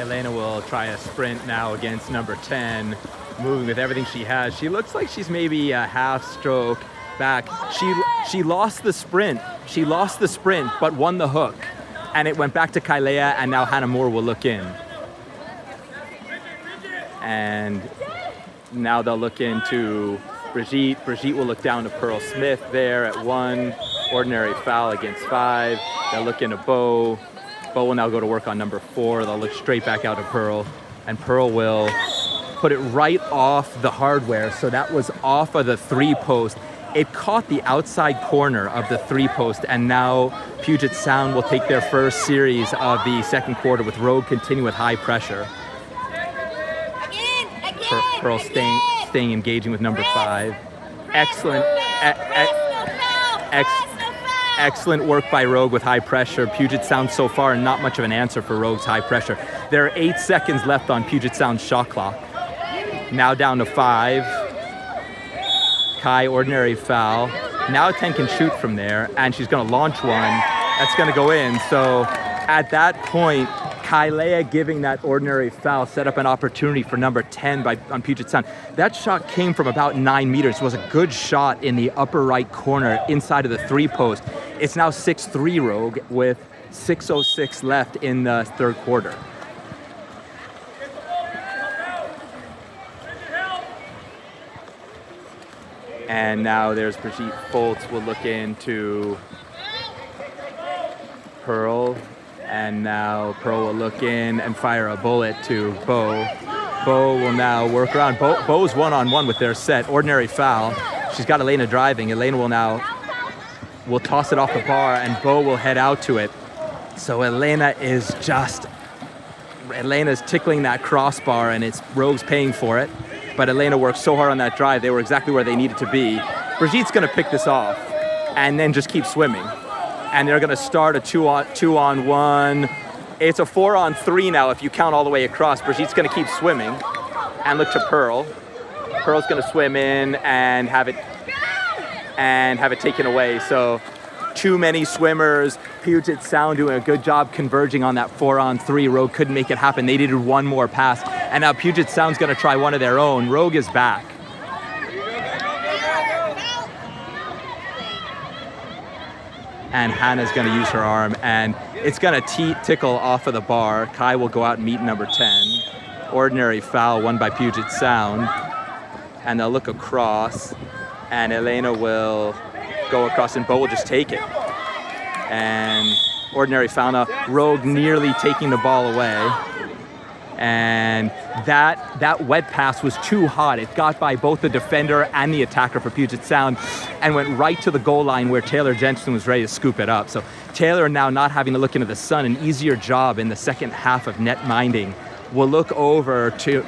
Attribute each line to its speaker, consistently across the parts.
Speaker 1: Elena will try a sprint now against number 10, moving with everything she has. She looks like she's maybe a half stroke back. She lost the sprint. She lost the sprint, but won the hook. And it went back to Kailea, and now Hannah Moore will look in. And now they'll look into Brigitte. Brigitte will look down to Pearl Smith there at 1. Ordinary foul against 5. They'll look into Bo. Bo will now go to work on number 4. They'll look straight back out to Pearl. And Pearl will put it right off the hardware. So that was off of the 3-post. It caught the outside corner of the 3-post. And now Puget Sound will take their first series of the second quarter with Rogue continue with high pressure. Pearl staying engaging with number 5. Excellent. Excellent work by Rogue with high pressure. Puget Sound so far not much of an answer for Rogue's high pressure. There are 8 seconds left on Puget Sound's shot clock. Now down to 5. Kai, ordinary foul. Now 10 can shoot from there, and she's going to launch one. That's going to go in. So at that point, Kailea giving that ordinary foul set up an opportunity for number 10 on Puget Sound. That shot came from about 9 meters. It was a good shot in the upper right corner inside of the 3-post. It's now 6-3 Rogue with 6:06 left in the third quarter. And now there's Brigitte Foltz will look into Pearl. And now Pearl will look in and fire a bullet to Bo. Bo will now work around. Bo's one-on-one with their set. Ordinary foul. She's got Elena driving. Elena will toss it off the bar, and Bo will head out to it. So Elena's tickling that crossbar, and it's Rogue's paying for it. But Elena worked so hard on that drive. They were exactly where they needed to be. Brigitte's going to pick this off and then just keep swimming. And they're going to start a 2-on-1. It's a 4-on-3 now if you count all the way across. Brigitte's going to keep swimming and look to Pearl. Pearl's going to swim in and have it taken away. So too many swimmers. Puget Sound doing a good job converging on that 4-on-3. Rogue couldn't make it happen. They needed one more pass. And now Puget Sound's going to try one of their own. Rogue is back. And Hannah's going to use her arm, and it's going to tickle off of the bar. Kai will go out and meet number 10. Ordinary foul won by Puget Sound. And they'll look across, and Elena will go across, and Bo will just take it. And ordinary foul now. Rogue nearly taking the ball away. And that wet pass was too hot. It got by both the defender and the attacker for Puget Sound and went right to the goal line where Taylor Jensen was ready to scoop it up. So Taylor, now not having to look into the sun, an easier job in the second half of net minding, will look over to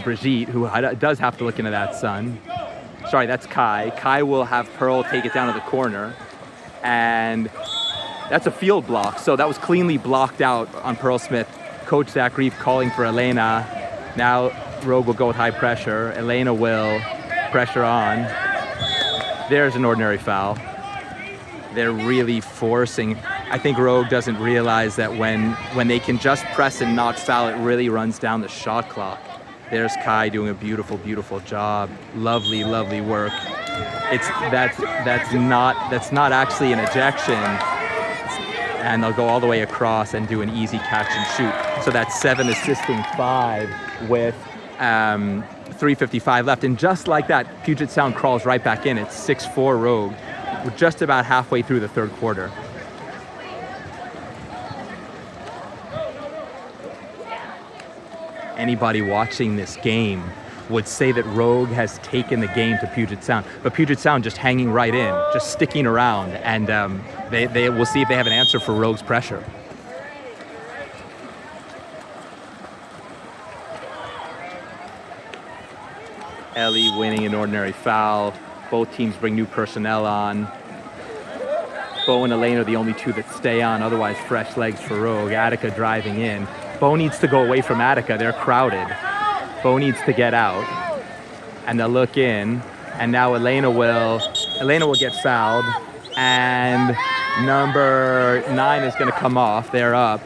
Speaker 1: Brigitte, who does have to look into that sun. Sorry, that's Kai. Kai will have Pearl take it down to the corner, and that's a field block, so that was cleanly blocked out on Pearl Smith. Coach Zach Reeve calling for Elena. Now Rogue will go with high pressure. Elena will pressure on. There's an ordinary foul. They're really forcing. I think Rogue doesn't realize that when they can just press and not foul, it really runs down the shot clock. There's Kai doing a beautiful, beautiful job. Lovely, lovely work. That's not actually an ejection. And they'll go all the way across and do an easy catch and shoot. So that's 7 assisting 5 with 3:55 left. And just like that, Puget Sound crawls right back in. It's 6-4 Rogue. We're just about halfway through the third quarter. Anybody watching this game would say that Rogue has taken the game to Puget Sound, but Puget Sound just hanging right in, just sticking around, and they will see if they have an answer for Rogue's pressure. Ellie winning an ordinary foul. Both teams bring new personnel on. Bo and Elaine are the only two that stay on, otherwise fresh legs for Rogue. Attica driving in. Bo needs to go away from Attica. They're crowded. Bo needs to get out. And they'll look in. And now Elena will get fouled. And Number 9 is going to come off. They're up.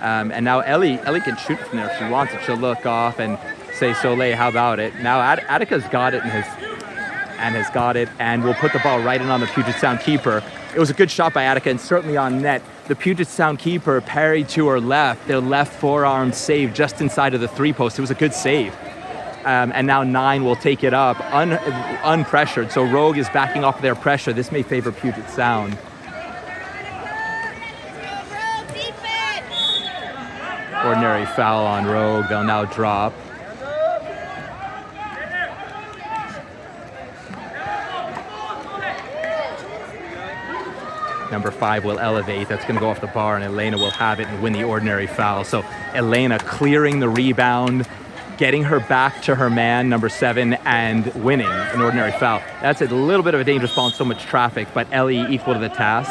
Speaker 1: And now Ellie can shoot from there if she wants it. She'll look off and say, Soleil, how about it? Now Attica's got it has got it, and will put the ball right in on the Puget Sound keeper. It was a good shot by Attica and certainly on net. The Puget Sound keeper parried to her left. Their left forearm saved just inside of the 3-post. It was a good save. And now 9 will take it up unpressured. So Rogue is backing off their pressure. This may favor Puget Sound. Ordinary foul on Rogue. They'll now drop. Number 5 will elevate. That's going to go off the bar, and Elena will have it and win the ordinary foul. So Elena clearing the rebound, getting her back to her man, number 7, and winning an ordinary foul. That's a little bit of a dangerous ball and so much traffic, but Ellie equal to the task.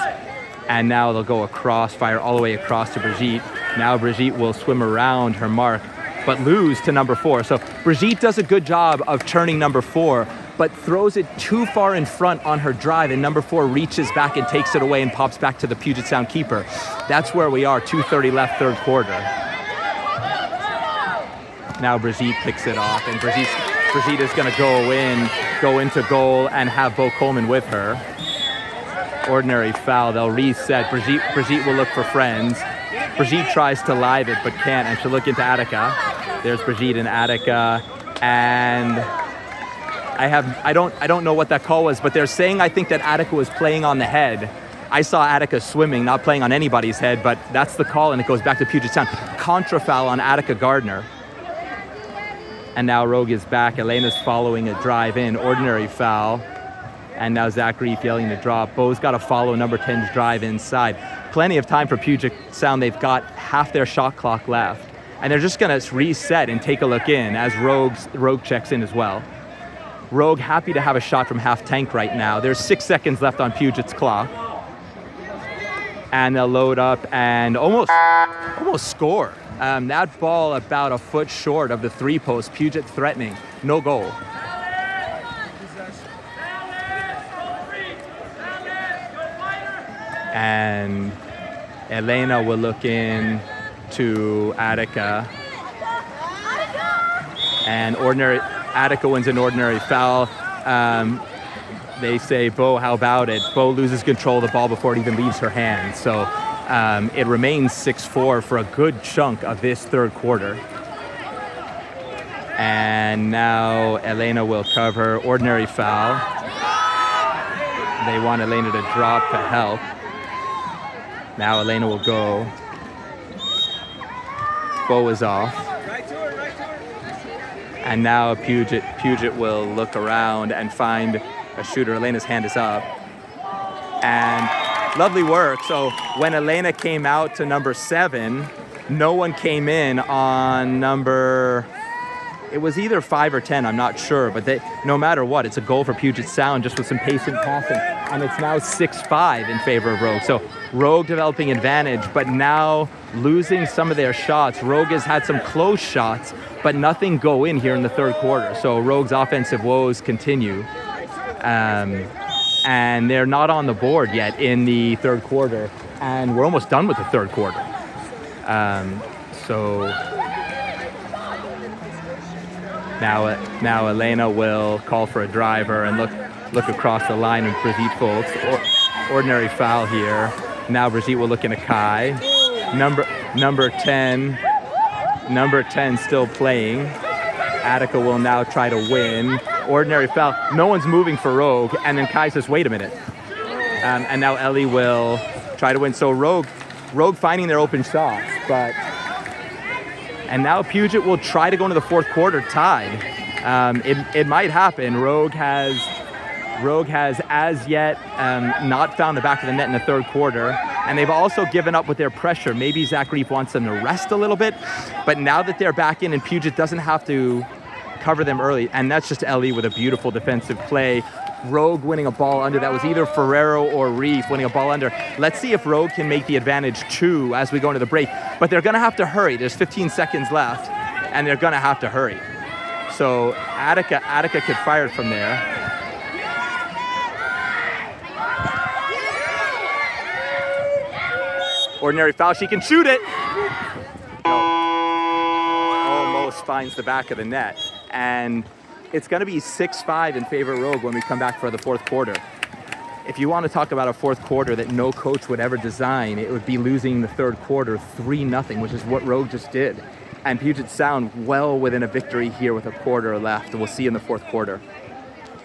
Speaker 1: And now they'll go across, fire all the way across to Brigitte. Now Brigitte will swim around her mark, but lose to number 4. So Brigitte does a good job of turning number 4, but throws it too far in front on her drive, and number 4 reaches back and takes it away and pops back to the Puget Sound keeper. That's where we are, 2:30 left, third quarter. Now Brigitte picks it off, and Brigitte is going to go into goal and have Bo Coleman with her. Ordinary foul. They'll reset. Brigitte will look for friends. Brigitte tries to live it but can't, and she'll look into Attica. There's Brigitte and Attica, and I don't know what that call was, but they're saying I think that Attica was playing on the head. I saw Attica swimming, not playing on anybody's head, but that's the call, and it goes back to Puget Sound. Contra foul on Attica Gardner. And now Rogue is back. Elena's following a drive in. Ordinary foul. And now Zach Reef yelling to drop. Bo's got to follow number 10's drive inside. Plenty of time for Puget Sound. They've got half their shot clock left. And they're just going to reset and take a look in as Rogue checks in as well. Rogue happy to have a shot from half tank right now. There's 6 seconds left on Puget's clock. And they'll load up and almost score. That ball about a foot short of the 3-post. Puget threatening. No goal. And Elena will look in to Attica. And Attica wins an ordinary foul. They say, Bo, how about it? Bo loses control of the ball before it even leaves her hand. So it remains 6-4 for a good chunk of this third quarter. And now Elena will cover. Ordinary foul. They want Elena to drop to help. Now Elena will go. Bo is off. And now Puget will look around and find a shooter. Elena's hand is up. And lovely work. So when Elena came out to number 7, no one came in on it was either 5 or 10, I'm not sure, but no matter what, it's a goal for Puget Sound just with some patient passing. And it's now 6-5 in favor of Rogue. So Rogue developing advantage, but now losing some of their shots. Rogue has had some close shots, but nothing go in here in the third quarter. So Rogue's offensive woes continue. And they're not on the board yet in the third quarter. And we're almost done with the third quarter. Now Elena will call for a driver and look across the line with Brigitte Folks. Ordinary foul here. Now Brigitte will look into Kai. Number 10 still playing. Attica will now try to win. Ordinary foul. No one's moving for Rogue. And then Kai says, wait a minute. And now Ellie will try to win. So Rogue finding their open shots, but... And now Puget will try to go into the fourth quarter tied. It might happen. Rogue has as yet not found the back of the net in the third quarter. And they've also given up with their pressure. Maybe Zach Reef wants them to rest a little bit. But now that they're back in and Puget doesn't have to cover them early. And that's just Ellie with a beautiful defensive play. Rogue winning a ball under. That was either Ferrero or Reef winning a ball under. Let's see if Rogue can make the advantage 2 as we go into the break. But they're going to have to hurry. There's 15 seconds left, and they're going to have to hurry. So Attica could fire it from there. Ordinary foul, she can shoot it. Almost finds the back of the net. And it's gonna be 6-5 in favor of Rogue when we come back for the fourth quarter. If you want to talk about a fourth quarter that no coach would ever design, it would be losing the third quarter 3-0, which is what Rogue just did. And Puget Sound well within a victory here with a quarter left. We'll see you in the fourth quarter.